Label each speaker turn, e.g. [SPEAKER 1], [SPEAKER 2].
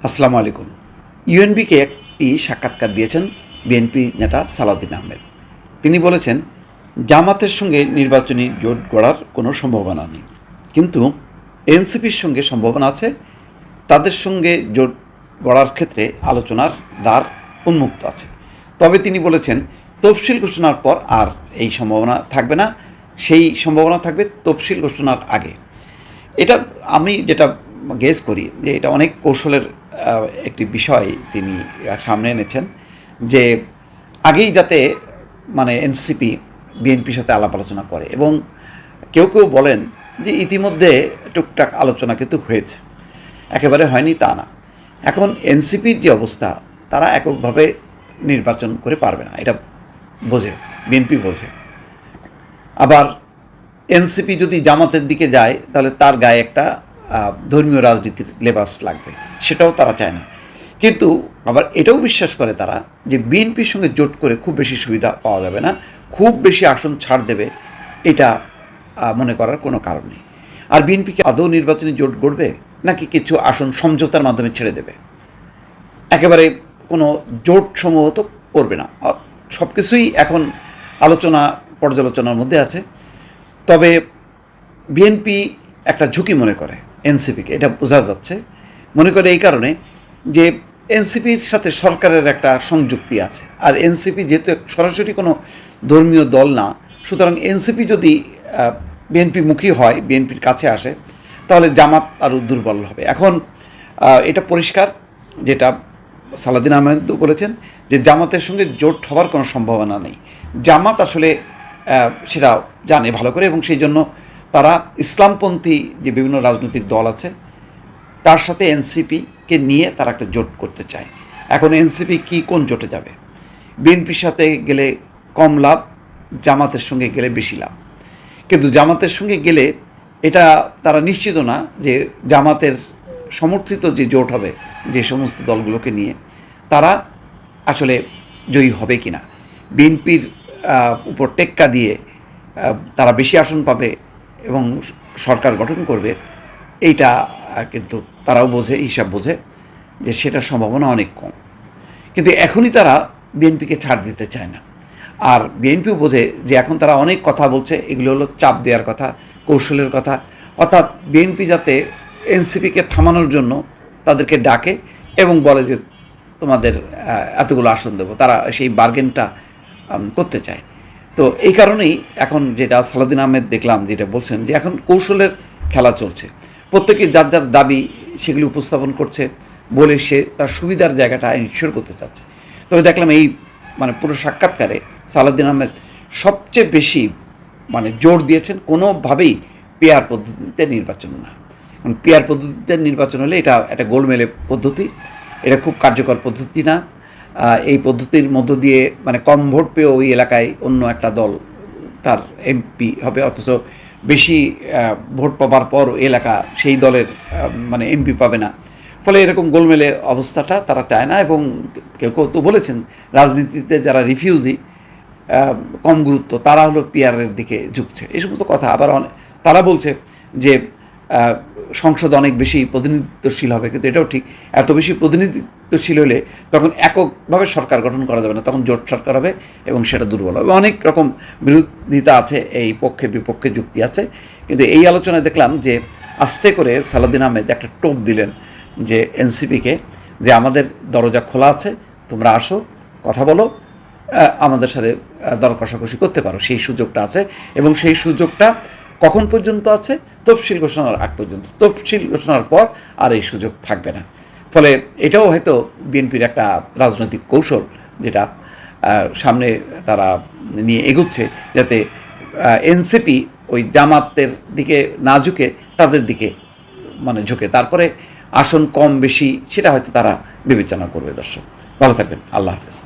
[SPEAKER 1] আসসালামু আলাইকুম। ইউএনবিকে একটি সাক্ষাৎকার দিয়েছেন বিএনপি নেতা সালাউদ্দিন আহমেদ। তিনি বলেছেন, জামাতের সঙ্গে নির্বাচনী জোট গড়ার কোনো সম্ভাবনা নেই, কিন্তু এনসিপির সঙ্গে সম্ভাবনা আছে। তাদের সঙ্গে জোট গড়ার ক্ষেত্রে আলোচনার দ্বার উন্মুক্ত আছে। তবে তিনি বলেছেন, তফসিল ঘোষণার পর আর এই সম্ভাবনা থাকবে না, সেই সম্ভাবনা থাকবে তফসিল ঘোষণার আগে। এটা আমি যেটা গেস করি যে এটা অনেক কৌশলের একটি বিষয় তিনি সামনে এনেছেন, যে আগেই যাতে এনসিপি বিএনপির সাথে আলাপ আলোচনা করে, এবং কেউ কেউ বলেন যে ইতিমধ্যে টুকটাক আলোচনা কিন্তু হয়েছে, একেবারে হয়নি তা না। এখন এনসিপির যে অবস্থা, তারা এককভাবে নির্বাচন করে পারবে না, এটা বোঝে, বিএনপি বোঝে। আবার এনসিপি যদি জামাতের দিকে যায় তাহলে তার গায়ে একটা ধর্মীয় রাজনীতির লেবাস লাগবে, সেটাও তারা চায় না। কিন্তু আবার এটাও বিশ্বাস করে তারা যে বিএনপির সঙ্গে জোট করে খুব বেশি সুবিধা পাওয়া যাবে না, খুব বেশি আসন ছাড় দেবে, এটা মনে করার কোনো কারণ নেই। আর বিএনপিকে আদৌ নির্বাচনী জোট গড়বে, নাকি কিছু আসন সমঝোতার মাধ্যমে ছেড়ে দেবে? একেবারে কোনো জোট সম্ভবত করবে না। সব কিছুই এখন আলোচনা পর্যালোচনার মধ্যে আছে। তবে বিএনপি একটা ঝুঁকি মনে করে এনসিপিকে, এটা বোঝা যাচ্ছে। মনে করে এই কারণে যে এনসিপির সাথে সরকারের একটা সংযুক্তি আছে, আর এনসিপি যেহেতু সরাসরি কোনো ধর্মীয় দল না, সুতরাং এনসিপি যদি বিএনপি মুখী হয়, বিএনপির কাছে আসে, তাহলে জামাত আরও দুর্বল হবে। এখন এটা পরিষ্কার, যেটা সালাউদ্দিন আহমেদ বলেছেন, যে জামাতের সঙ্গে জোট হওয়ার কোনো সম্ভাবনা নেই। জামাত আসলে সেটা জানে ভালো করে, এবং সেই জন্য তারা ইসলামপন্থী যে বিভিন্ন রাজনৈতিক দল আছে তার সাথে এনসিপিকে নিয়ে তারা একটা জোট করতে চায়। এখন এনসিপি কোন জোটে যাবে? বিএনপির সাথে গেলে কম লাভ, জামাতের সঙ্গে গেলে বেশি লাভ। কিন্তু জামাতের সঙ্গে গেলে এটা তারা নিশ্চিত না যে জামাতের সমর্থিত যে জোট হবে যে সমস্ত দলগুলোকে নিয়ে, তারা আসলে জয়ী হবে কি না। বিএনপির উপর টেক্কা দিয়ে তারা বেশি আসন পাবে এবং সরকার গঠন করবে, এইটা কিন্তু তারাও বোঝে, হিসাব বোঝে যে সেটার সম্ভাবনা অনেক কম। কিন্তু এখনই তারা বিএনপিকে ছাড় দিতে চায় না। আর বিএনপিও বোঝে যে এখন তারা অনেক কথা বলছে, এগুলো হলো চাপ দেওয়ার কথা, কৌশলের কথা। অর্থাৎ বিএনপি যাতে এনসিপিকে থামানোর জন্য তাদেরকে ডাকে এবং বলে যে তোমাদের এতগুলো আসন দেবো, তারা সেই বার্গেনটা করতে চায়। তো এই কারণেই এখন যেটা সালাউদ্দিন আহমেদ দেখলাম যেটা বলছেন, যে এখন কৌশলের খেলা চলছে, প্রত্যেকে যার যার দাবি সেগুলি উপস্থাপন করছে, বলে সে তার সুবিধার জায়গাটা ইনশিওর করতে চাচ্ছে। তবে দেখলাম এই পুরো সাক্ষাৎকারে সালাউদ্দিন আহমেদ সবচেয়ে বেশি জোর দিয়েছেন কোনোভাবেই পেয়ার পদ্ধতিতে নির্বাচন না। পেয়ার পদ্ধতিতে নির্বাচন হলে এটা একটা গোলমেলে পদ্ধতি, এটা খুব কার্যকর পদ্ধতি না। এই পদ্ধতির মধ্য দিয়ে কম ভোট পেয়ে ওই এলাকায় অন্য একটা দল তার এমপি হবে, অথচ বেশি ভোট পাবার পর এলাকা সেই দলের এমপি পাবে না। ফলে এরকম গোলমেলে অবস্থাটা তারা চায় না। এবং কেউ কেউ তো বলেছেন, রাজনীতিতে যারা রিফিউজি, কম গুরুত্ব, তারা হলো পিআরের দিকে ঝুঁকছে, এই সমস্ত কথা। আবার তারা বলছে যে সংসদ অনেক বেশি প্রতিনিধিত্বশীল হবে, কিন্তু এটাও ঠিক। এত বেশি প্রতিনিধিত্বশীল হলে তখন এককভাবে সরকার গঠন করা যাবে না, তখন জোট সরকার হবে এবং সেটা দুর্বল হবে। অনেক রকম বিরোধিতা আছে, এই পক্ষে বিপক্ষে যুক্তি আছে। কিন্তু এই আলোচনায় দেখলাম যে আস্তে করে সালাউদ্দিন আহমেদ একটা টোপ দিলেন যে এনসিপিকে, যে আমাদের দরজা খোলা আছে, তোমরা আসো, কথা বলো, আমাদের সাথে দর কষাকষি করতে পারো, সেই সুযোগটা আছে। এবং সেই সুযোগটা কখন পর্যন্ত আছে? তফসিল ঘোষণার আগ পর্যন্ত। তফসিল ঘোষণার পর আর এই সুযোগ থাকবে না। ফলে এটাও হয়তো বিএনপির একটা রাজনৈতিক কৌশল, যেটা সামনে তারা নিয়ে এগোচ্ছে, যাতে এনসিপি ওই জামাতের দিকে না ঝুঁকে তাদের দিকে ঝুঁকে, তারপরে আসন কম বেশি সেটা হয়তো তারা বিবেচনা করবে। দর্শক ভালো থাকবেন, আল্লাহ হাফেজ।